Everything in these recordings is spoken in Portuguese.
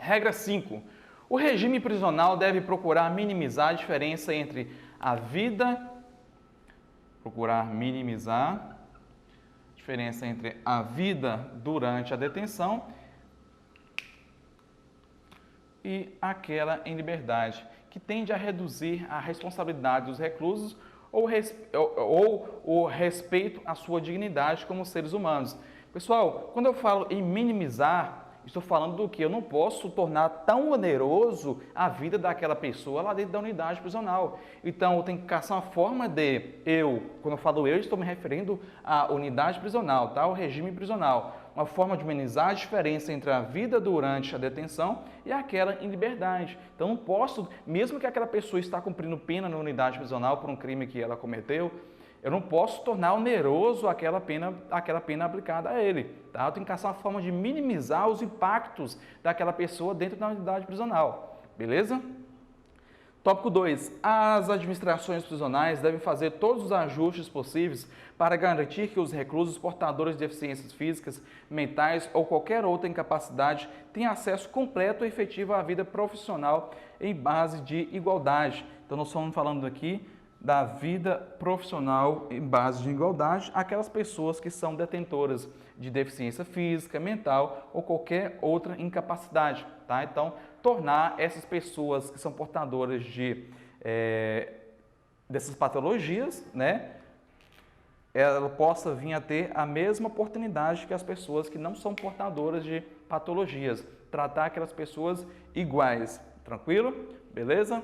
Regra 5. O regime prisional deve procurar minimizar a diferença entre a vida durante a detenção e aquela em liberdade, que tende a reduzir a responsabilidade dos reclusos ou o respeito à sua dignidade como seres humanos. Pessoal, quando eu falo em minimizar, estou falando do que eu não posso tornar tão oneroso a vida daquela pessoa lá dentro da unidade prisional. Então, eu tenho que caçar uma forma de quando eu falo estou me referindo à unidade prisional, tá? O regime prisional. Uma forma de minimizar a diferença entre a vida durante a detenção e aquela em liberdade. Então, não posso, mesmo que aquela pessoa está cumprindo pena na unidade prisional por um crime que ela cometeu, eu não posso tornar oneroso aquela pena aplicada a ele. Tá? Eu tenho que caçar uma forma de minimizar os impactos daquela pessoa dentro da unidade prisional. Beleza? Tópico 2. As administrações prisionais devem fazer todos os ajustes possíveis para garantir que os reclusos portadores de deficiências físicas, mentais ou qualquer outra incapacidade tenham acesso completo e efetivo à vida profissional em base de igualdade. Então, nós estamos falando aqui da vida profissional em base de igualdade, aquelas pessoas que são detentoras de deficiência física, mental ou qualquer outra incapacidade, tá? Então, tornar essas pessoas que são portadoras dessas patologias, né, ela possa vir a ter a mesma oportunidade que as pessoas que não são portadoras de patologias, tratar aquelas pessoas iguais, tranquilo? Beleza?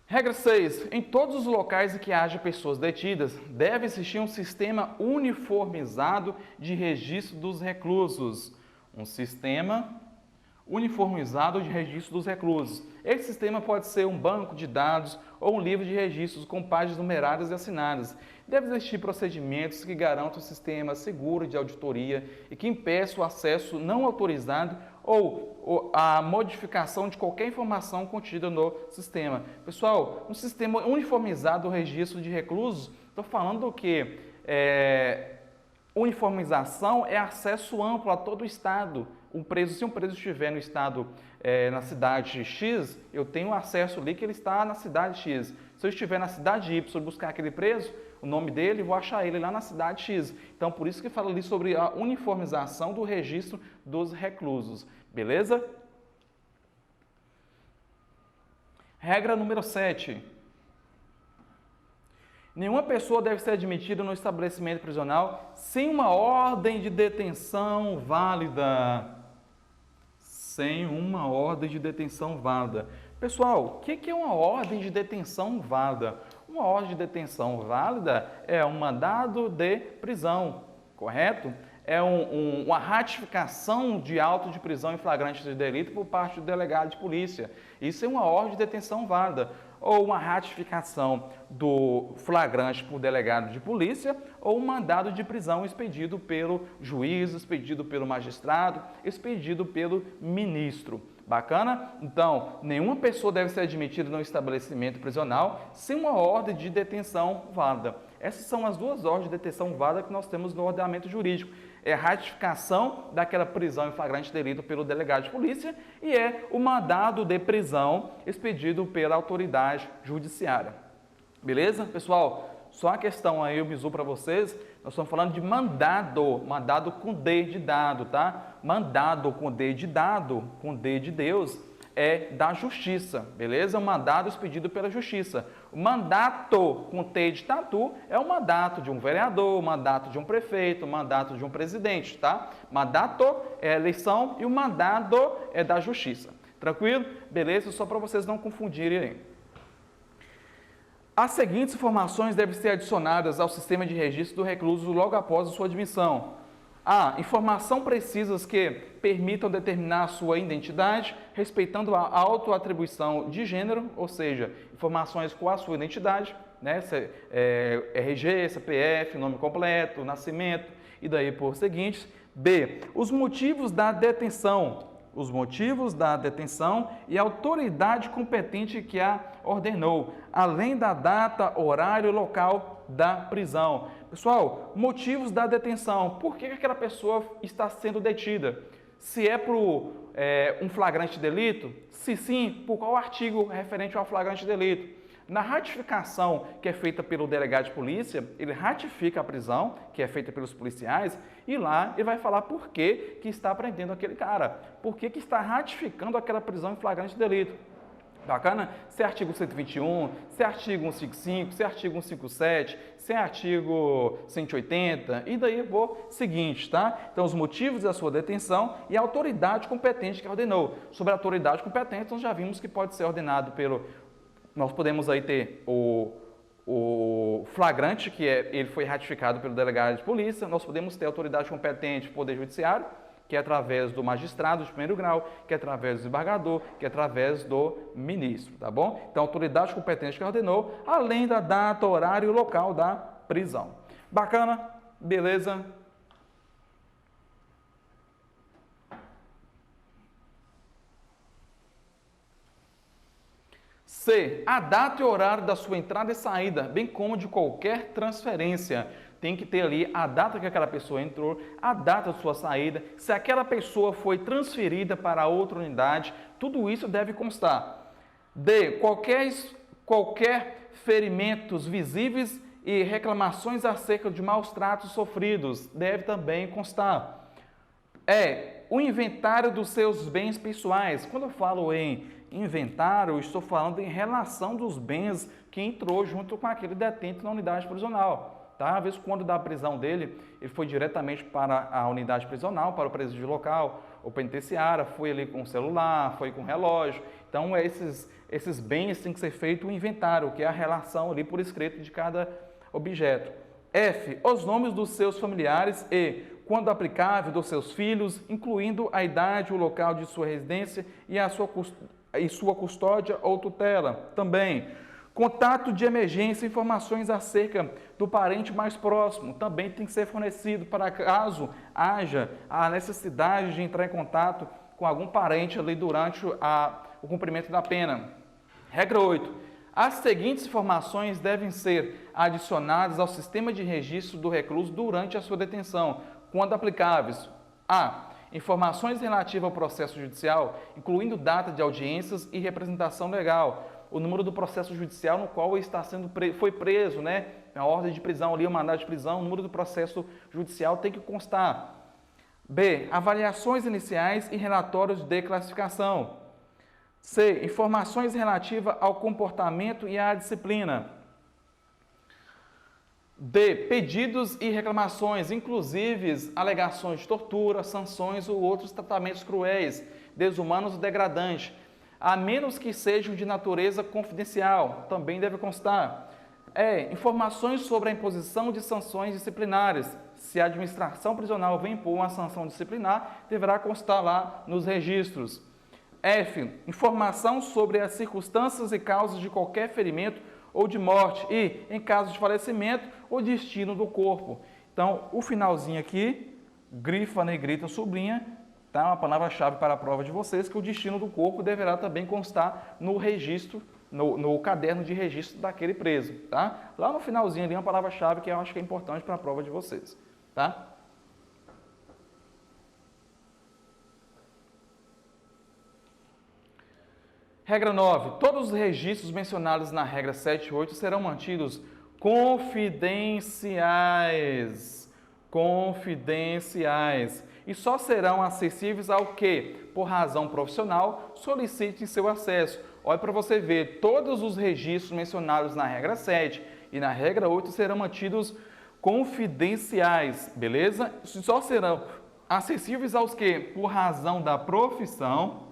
Regra 6. Em todos os locais em que haja pessoas detidas, deve existir um sistema uniformizado de registro dos reclusos. Um sistema uniformizado de registro dos reclusos. Esse sistema pode ser um banco de dados ou um livro de registros com páginas numeradas e assinadas. Deve existir procedimentos que garantam um sistema seguro de auditoria e que impeçam o acesso não autorizado ou a modificação de qualquer informação contida no sistema. Pessoal, um sistema uniformizado do registro de reclusos, estou falando do que? Uniformização é acesso amplo a todo o estado. Se um preso estiver no estado, na cidade X, eu tenho acesso ali que ele está na cidade X. Se eu estiver na cidade Y e buscar aquele preso, o nome dele, vou achar ele lá na cidade X. Então, por isso que fala ali sobre a uniformização do registro dos reclusos. Beleza? Regra número 7. Nenhuma pessoa deve ser admitida no estabelecimento prisional sem uma ordem de detenção válida. Sem uma ordem de detenção válida. Pessoal, o que é uma ordem de detenção válida? Uma ordem de detenção válida é um mandado de prisão, correto? É uma ratificação de auto de prisão em flagrante de delito por parte do delegado de polícia. Isso é uma ordem de detenção válida. Ou uma ratificação do flagrante por delegado de polícia, ou um mandado de prisão expedido pelo juiz, expedido pelo magistrado, expedido pelo ministro. Bacana? Então, nenhuma pessoa deve ser admitida no estabelecimento prisional sem uma ordem de detenção válida. Essas são as duas ordens de detenção válida que nós temos no ordenamento jurídico. É a ratificação daquela prisão em flagrante delito pelo delegado de polícia e é o mandado de prisão expedido pela autoridade judiciária. Beleza? Pessoal, só a questão aí, o bizu para vocês, nós estamos falando de mandado com D de dado, tá? Mandado com D de dado, com D de Deus, é da justiça, beleza? É um mandado expedido pela justiça. O mandato com T de tatu é o mandato de um vereador, o mandato de um prefeito, o mandato de um presidente, tá? Mandato é eleição e o mandado é da justiça. Tranquilo? Beleza? Só para vocês não confundirem aí. As seguintes informações devem ser adicionadas ao sistema de registro do recluso logo após a sua admissão. A. Informação precisas que permitam determinar a sua identidade, respeitando a autoatribuição de gênero, ou seja, informações com a sua identidade, né? RG, CPF, nome completo, nascimento e daí por seguintes. B. Os motivos da detenção. os motivos da detenção e a autoridade competente que a ordenou, além da data, horário e local da prisão. Pessoal, motivos da detenção. Por que aquela pessoa está sendo detida? Se é por um flagrante delito? Se sim, por qual artigo referente ao flagrante delito? Na ratificação que é feita pelo delegado de polícia, ele ratifica a prisão, que é feita pelos policiais, e lá ele vai falar por que está prendendo aquele cara, por que está ratificando aquela prisão em flagrante delito. Bacana? Se é artigo 121, se é artigo 155, se é artigo 157, se é artigo 180, e daí eu vou seguinte, tá? Então, os motivos da sua detenção e a autoridade competente que ordenou. Sobre a autoridade competente, nós já vimos que pode ser ordenado nós podemos aí ter o flagrante, ele foi ratificado pelo delegado de polícia, nós podemos ter a autoridade competente do Poder Judiciário, que é através do magistrado de primeiro grau, que é através do desembargador, que é através do ministro, tá bom? Então, a autoridade competente que ordenou, além da data, horário e local da prisão. Bacana? Beleza? C. A data e horário da sua entrada e saída, bem como de qualquer transferência. Tem que ter ali a data que aquela pessoa entrou, a data de sua saída, se aquela pessoa foi transferida para outra unidade, tudo isso deve constar. D. Qualquer ferimentos visíveis e reclamações acerca de maus tratos sofridos, deve também constar. O inventário dos seus bens pessoais. Quando eu falo em inventário, eu estou falando em relação dos bens que entrou junto com aquele detento na unidade prisional. Tá? Às vezes, quando da prisão dele, ele foi diretamente para a unidade prisional, para o presídio local, ou penitenciária, foi ali com o celular, foi com o relógio. Então, esses bens têm que ser feito um inventário, que é a relação ali por escrito de cada objeto. F. Os nomes dos seus familiares e, quando aplicável, dos seus filhos, incluindo a idade, o local de sua residência e sua custódia ou tutela. Também, contato de emergência, informações acerca do parente mais próximo, também tem que ser fornecido para caso haja a necessidade de entrar em contato com algum parente ali durante o cumprimento da pena. Regra 8. As seguintes informações devem ser adicionadas ao sistema de registro do recluso durante a sua detenção, quando aplicáveis. A. Informações relativas ao processo judicial, incluindo data de audiências e representação legal, o número do processo judicial no qual ele foi preso, né? A ordem de prisão ali, o mandado de prisão, o número do processo judicial tem que constar. B. Avaliações iniciais e relatórios de classificação. C. Informações relativas ao comportamento e à disciplina. D. Pedidos e reclamações, inclusive alegações de tortura, sanções ou outros tratamentos cruéis, desumanos ou degradantes, a menos que sejam de natureza confidencial, também deve constar. Informações sobre a imposição de sanções disciplinares. Se a administração prisional vem impor uma sanção disciplinar, deverá constar lá nos registros. F. Informação sobre as circunstâncias e causas de qualquer ferimento ou de morte e, em caso de falecimento, o destino do corpo. Então, o finalzinho aqui, grifa, negrita, sublinha, tá? Uma palavra-chave para a prova de vocês, que o destino do corpo deverá também constar no registro, no caderno de registro daquele preso, tá? Lá no finalzinho ali, uma palavra-chave que eu acho que é importante para a prova de vocês, tá? Regra 9. Todos os registros mencionados na regra 7 e 8 serão mantidos confidenciais. Confidenciais. E só serão acessíveis ao que, por razão profissional, solicite seu acesso. Olha para você ver, todos os registros mencionados na regra 7 e na regra 8 serão mantidos confidenciais, beleza? Só serão acessíveis aos que, por razão da profissão,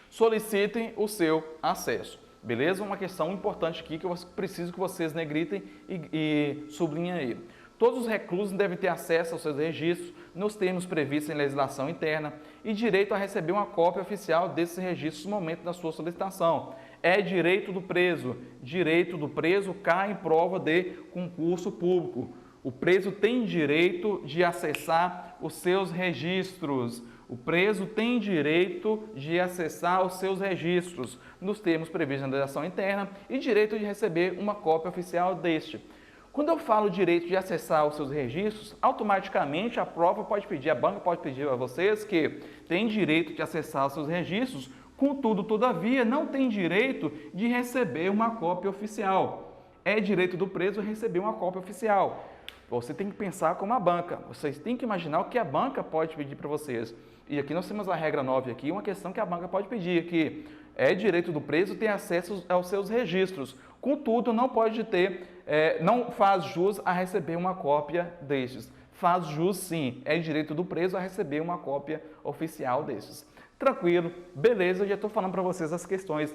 solicitem o seu acesso, beleza? Uma questão importante aqui que eu preciso que vocês negritem e sublinhem aí. Todos os reclusos devem ter acesso aos seus registros nos termos previstos em legislação interna e direito a receber uma cópia oficial desses registros no momento da sua solicitação. É direito do preso. Direito do preso cai em prova de concurso público. O preso tem direito de acessar os seus registros. O preso tem direito de acessar os seus registros, nos termos previstos na legislação interna, e direito de receber uma cópia oficial deste. Quando eu falo direito de acessar os seus registros, automaticamente a prova pode pedir, a banca pode pedir a vocês que tem direito de acessar os seus registros, contudo, todavia, não tem direito de receber uma cópia oficial. É direito do preso receber uma cópia oficial. Você tem que pensar como a banca, vocês têm que imaginar o que a banca pode pedir para vocês. E aqui nós temos a regra 9 aqui, uma questão que a banca pode pedir, que é direito do preso ter acesso aos seus registros. Contudo, não pode ter, não faz jus a receber uma cópia destes. Faz jus sim, é direito do preso a receber uma cópia oficial destes. Tranquilo, beleza, eu já estou falando para vocês as questões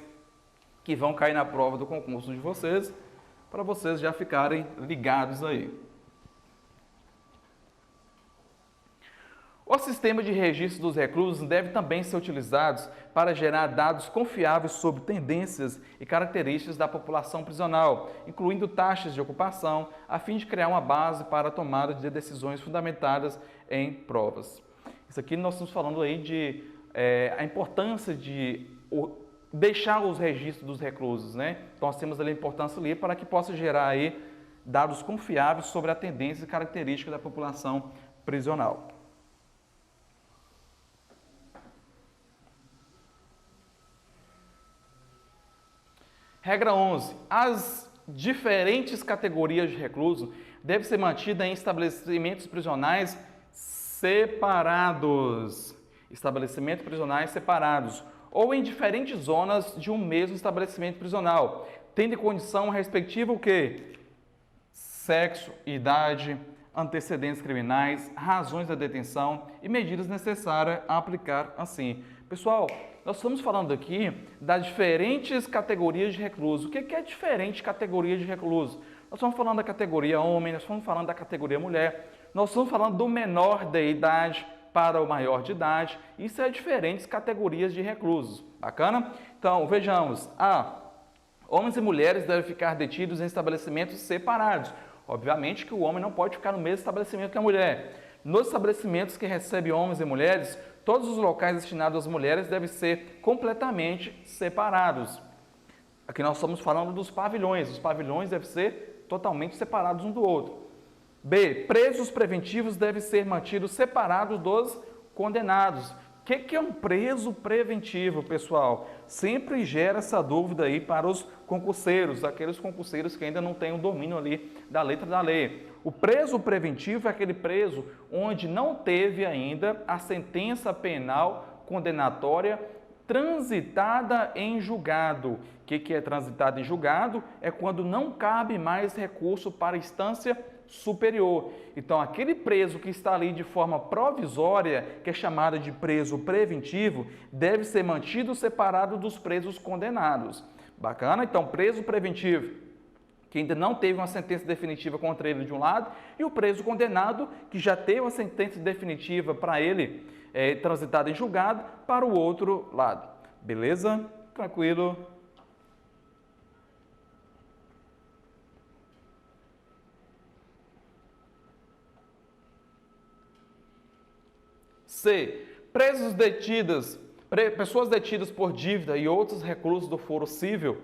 que vão cair na prova do concurso de vocês, para vocês já ficarem ligados aí. O sistema de registro dos reclusos deve também ser utilizado para gerar dados confiáveis sobre tendências e características da população prisional, incluindo taxas de ocupação, a fim de criar uma base para a tomada de decisões fundamentadas em provas. Isso aqui nós estamos falando aí de a importância de deixar os registros dos reclusos, né? Então nós temos ali a importância ali para que possa gerar aí dados confiáveis sobre a tendência e característica da população prisional. Regra 11. As diferentes categorias de recluso devem ser mantidas em estabelecimentos prisionais separados. Estabelecimentos prisionais separados. Ou em diferentes zonas de um mesmo estabelecimento prisional, tendo em condição respectiva o quê? Sexo, idade, antecedentes criminais, razões da detenção e medidas necessárias a aplicar assim. Pessoal, nós estamos falando aqui das diferentes categorias de recluso. O que é diferente categoria de recluso? Nós estamos falando da categoria homem, nós estamos falando da categoria mulher, nós estamos falando do menor de idade para o maior de idade. Isso é diferentes categorias de reclusos. Bacana? Então, vejamos. Homens e mulheres devem ficar detidos em estabelecimentos separados. Obviamente que o homem não pode ficar no mesmo estabelecimento que a mulher. Nos estabelecimentos que recebem homens e mulheres, todos os locais destinados às mulheres devem ser completamente separados. Aqui nós estamos falando dos pavilhões. Os pavilhões devem ser totalmente separados um do outro. B. Presos preventivos devem ser mantidos separados dos condenados. O que é um preso preventivo, pessoal? Sempre gera essa dúvida aí para os concurseiros, aqueles concurseiros que ainda não têm o domínio ali da letra da lei. O preso preventivo é aquele preso onde não teve ainda a sentença penal condenatória transitada em julgado. O que é transitada em julgado? É quando não cabe mais recurso para a instância superior. Então, aquele preso que está ali de forma provisória, que é chamado de preso preventivo, deve ser mantido separado dos presos condenados. Bacana? Então, preso preventivo, que ainda não teve uma sentença definitiva contra ele de um lado, e o preso condenado, que já teve uma sentença definitiva para ele, transitada em julgado, para o outro lado. Beleza? Tranquilo? C. Pessoas detidas por dívida e outros reclusos do foro civil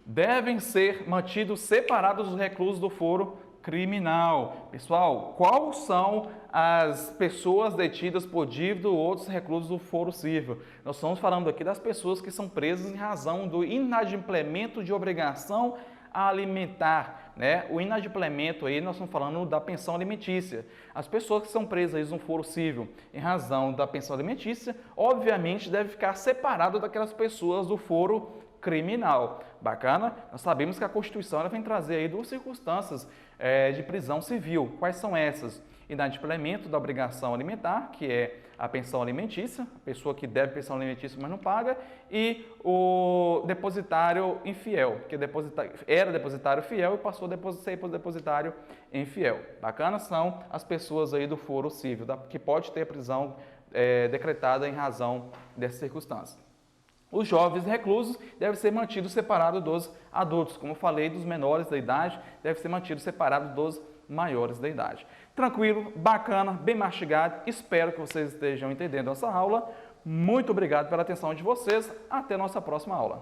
devem ser mantidos separados dos reclusos do foro criminal. Pessoal, quais são as pessoas detidas por dívida ou outros reclusos do foro civil? Nós estamos falando aqui das pessoas que são presas em razão do inadimplemento de obrigação alimentar, né? O inadimplemento aí, nós estamos falando da pensão alimentícia. As pessoas que são presas no foro civil em razão da pensão alimentícia, obviamente deve ficar separado daquelas pessoas do foro criminal. Bacana? Nós sabemos que a Constituição ela vem trazer aí duas circunstâncias de prisão civil. Quais são essas? Inadimplemento da obrigação alimentar, que é a pensão alimentícia, a pessoa que deve pensão alimentícia, mas não paga, e o depositário infiel, que era depositário fiel e passou a ser depositário infiel. Bacana? São as pessoas aí do foro civil, que pode ter prisão decretada em razão dessa circunstância. Os jovens reclusos devem ser mantidos separados dos adultos. Como eu falei, dos menores da idade, devem ser mantidos separados dos maiores da idade. Tranquilo, bacana, bem mastigado. Espero que vocês estejam entendendo essa aula. Muito obrigado pela atenção de vocês. Até a nossa próxima aula.